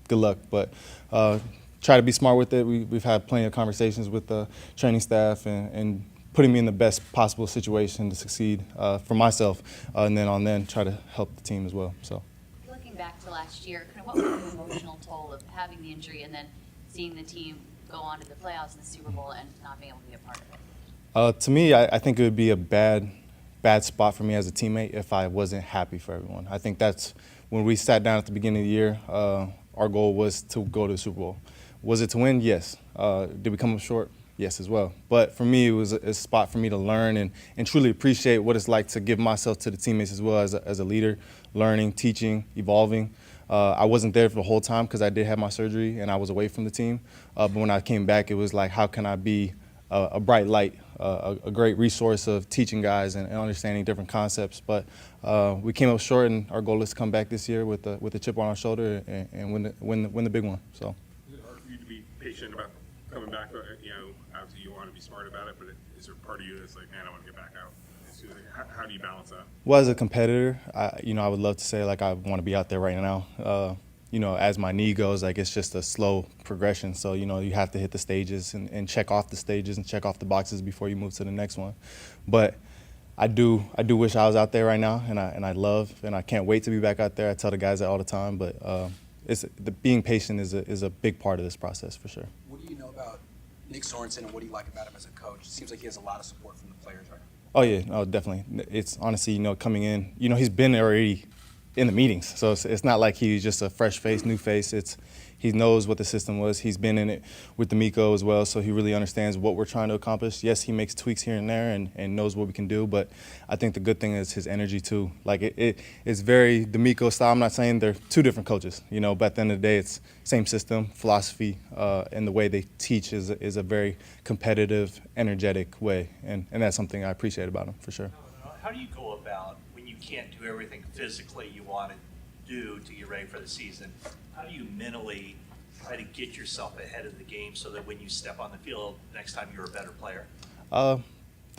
good luck. But try to be smart with it. We've had plenty of conversations with the training staff and putting me in the best possible situation to succeed for myself, and then try to help the team as well. So. Looking back to last year, kind of what was the emotional toll of having the injury and then seeing the team go on to the playoffs and the Super Bowl and not being able to be a part of it? To me, I think it would be a bad spot for me as a teammate if I wasn't happy for everyone. I think that's when we sat down at the beginning of the year, our goal was to go to the Super Bowl. Was it to win? Yes. Did we come up short? Yes, as well. But for me, it was a spot for me to learn and truly appreciate what it's like to give myself to the teammates as well as a leader, learning, teaching, evolving. I wasn't there for the whole time because I did have my surgery and I was away from the team. But when I came back, it was like, how can I be a bright light, a great resource of teaching guys and understanding different concepts. But we came up short, and our goal is to come back this year with a chip on our shoulder and win the big one. So. Is it hard for you to be patient about coming back? Obviously you want to be smart about it, but is there part of you that's like, man, I want to get back out? How do you balance that? Well, as a competitor, I would love to say like I want to be out there right now. As my knee goes, like it's just a slow progression. So, you have to hit the stages and check off the stages and check off the boxes before you move to the next one. But I do wish I was out there right now, and I can't wait to be back out there. I tell the guys that all the time, but being patient is a big part of this process for sure. What do you know about Nick Sorensen, and what do you like about him as a coach? It seems like he has a lot of support from the players right now. Oh yeah, no, definitely. It's honestly, coming in, he's been already in the meetings, so it's not like he's just a fresh face, new face. He knows what the system was. He's been in it with the Miko as well, so he really understands what we're trying to accomplish. Yes, he makes tweaks here and there and knows what we can do, but I think the good thing is his energy too. Like it's very the Miko style. I'm not saying they're two different coaches, but at the end of the day, it's same system, philosophy, and the way they teach is a very competitive, energetic way, and that's something I appreciate about him for sure. How do you go about when you can't do everything physically you want to do to get ready for the season? How do you mentally try to get yourself ahead of the game so that when you step on the field next time you're a better player? The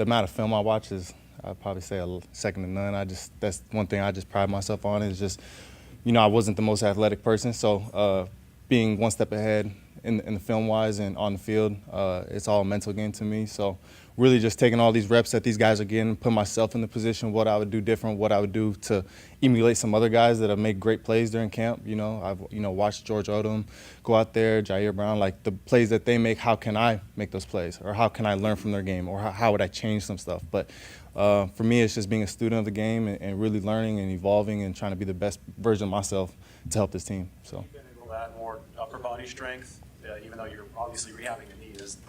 amount of film I watch is, I'd probably say, second to none. That's one thing I just pride myself on is just, I wasn't the most athletic person, so being one step ahead in the film-wise and on the field, it's all a mental game to me. So really just taking all these reps that these guys are getting, put myself in the position, what I would do different, what I would do to emulate some other guys that have made great plays during camp. I've watched George Odom go out there, Jair Brown, like the plays that they make, how can I make those plays? Or how can I learn from their game? Or how would I change some stuff? But for me, it's just being a student of the game and really learning and evolving and trying to be the best version of myself to help this team. So. You've been able to add more upper body strength, even though you're obviously rehabbing the knee.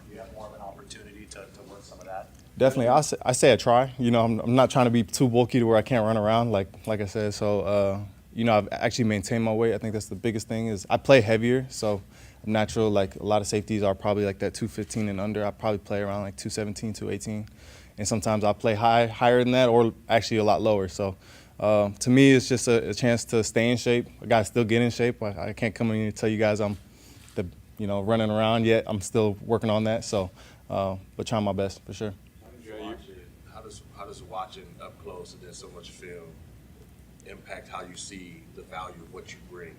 You have more of an opportunity to work some of that? Definitely. I say I try. I'm not trying to be too bulky to where I can't run around, like I said. So, I've actually maintained my weight. I think that's the biggest thing is I play heavier, so I'm natural. Like a lot of safeties are probably like that 215 and under. I probably play around like 217, 218. And sometimes I play higher than that or actually a lot lower. So, to me, it's just a chance to stay in shape. I got to still get in shape. I can't come in here and tell you guys I'm running around yet. I'm still working on that. So, but trying my best for sure. How does watching up close and then so much film impact how you see the value of what you bring?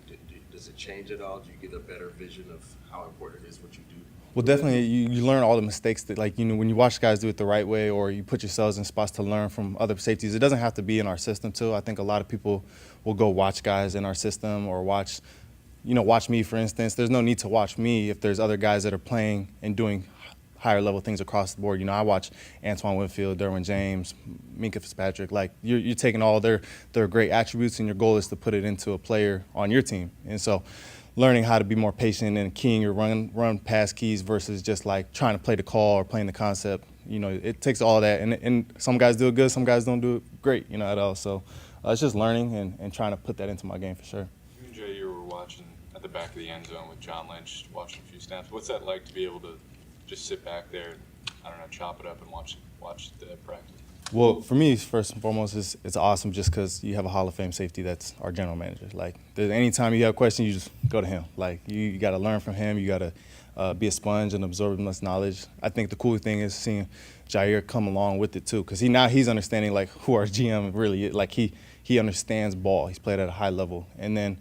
Does it change at all? Do you get a better vision of how important it is what you do? Well, definitely, you learn all the mistakes that, when you watch guys do it the right way, or you put yourselves in spots to learn from other safeties. It doesn't have to be in our system too. I think a lot of people will go watch guys in our system or watch me, for instance. There's no need to watch me if there's other guys that are playing and doing higher level things across the board. I watch Antoine Winfield, Derwin James, Minka Fitzpatrick. Like you're taking all their great attributes, and your goal is to put it into a player on your team. And so, learning how to be more patient and keying your run pass keys versus just like trying to play the call or playing the concept. It takes all that, and some guys do it good, some guys don't do it great. At all. So it's just learning and trying to put that into my game for sure. You and Jay, you were watching at the back of the end zone with John Lynch, watching a few snaps. What's that like to be able to just sit back there and, chop it up and watch the practice? Well, for me, first and foremost, it's awesome just because you have a Hall of Fame safety that's our general manager. Like, anytime you have questions, you just go to him. Like, you got to learn from him. You got to be a sponge and absorb much knowledge. I think the cool thing is seeing Jair come along with it too, because he's understanding like who our GM really is. Like he understands ball. He's played at a high level, and then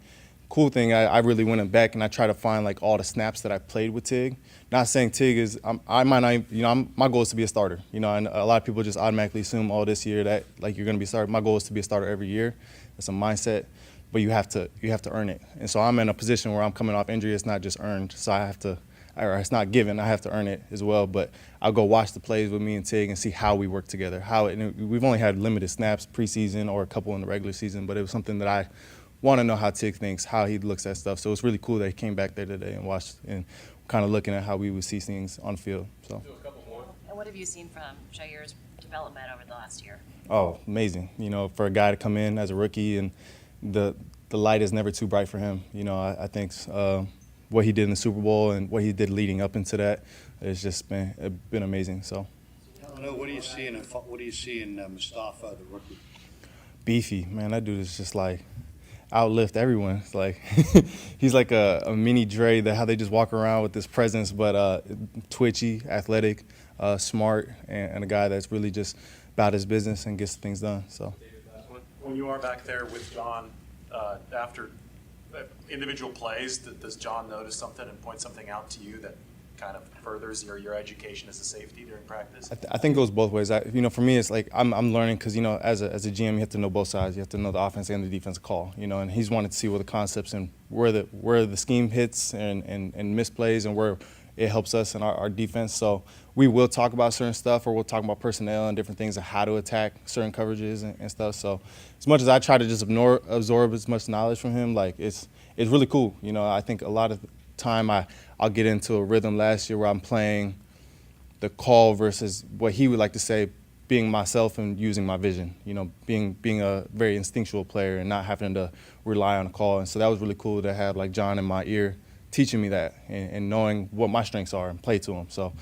cool thing, I really went back and I tried to find like all the snaps that I played with Tig. Not saying Tig is, I might not, my goal is to be a starter. And a lot of people just automatically assume, oh, this year that like you're going to be a starter. My goal is to be a starter every year. It's a mindset, but you have to earn it. And so I'm in a position where I'm coming off injury. It's not just earned, so I have to, or it's not given. I have to earn it as well. But I'll go watch the plays with me and Tig and see how we work together. We've only had limited snaps preseason or a couple in the regular season, but it was something that I want to know how Tig thinks, how he looks at stuff. So it's really cool that he came back there today and watched and kind of looking at how we would see things on the field. So. And what have you seen from Jair's development over the last year? Oh, amazing. For a guy to come in as a rookie and the light is never too bright for him. I think what he did in the Super Bowl and what he did leading up into that has just been amazing. So. What do you see in Mustapha, the rookie? Beefy, man. That dude is just like outlift everyone. It's like he's like a mini Dre. How they just walk around with this presence, but twitchy, athletic, smart, and a guy that's really just about his business and gets things done. So. When you are back there with John after individual plays, does John notice something and point something out to you that kind of furthers your education as a safety during practice? I think it goes both ways. For me, it's like I'm learning because as a GM, you have to know both sides. You have to know the offense and the defensive call. And he's wanted to see where the concepts and where the scheme hits and misplays and where it helps us in our defense. So we will talk about certain stuff, or we'll talk about personnel and different things and how to attack certain coverages and stuff. So as much as I try to just absorb as much knowledge from him, like it's really cool. I think a lot of time I'll get into a rhythm last year where I'm playing the call versus what he would like to say, being myself and using my vision, being a very instinctual player and not having to rely on a call. And so that was really cool to have like John in my ear teaching me that and knowing what my strengths are and play to them. So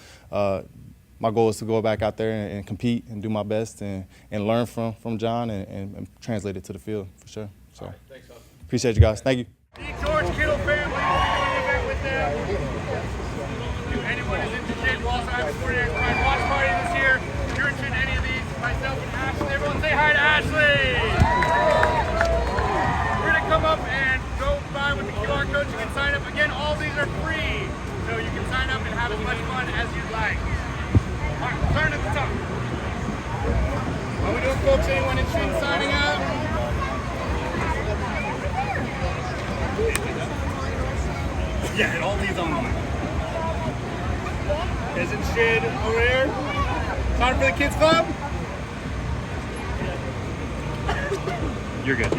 my goal is to go back out there and compete and do my best and learn from John and translate it to the field for sure. So Thanks, Tom. appreciate you guys. Thank you. The George Kittle family, we're with them. Anyone is interested, we'll also have a 49 Pride watch party this year. If you're interested in any of these, myself and Ashley, everyone say hi to Ashley. We're going to come up and go by with the QR codes. You can sign up. Again, all of these are free, so you can sign up and have as much fun as you'd like. All right, turn at the top. How we doing, folks? Anyone interested in signing up? Yeah, it all leads online. Isn't shit over here? Time for the kids club? You're good.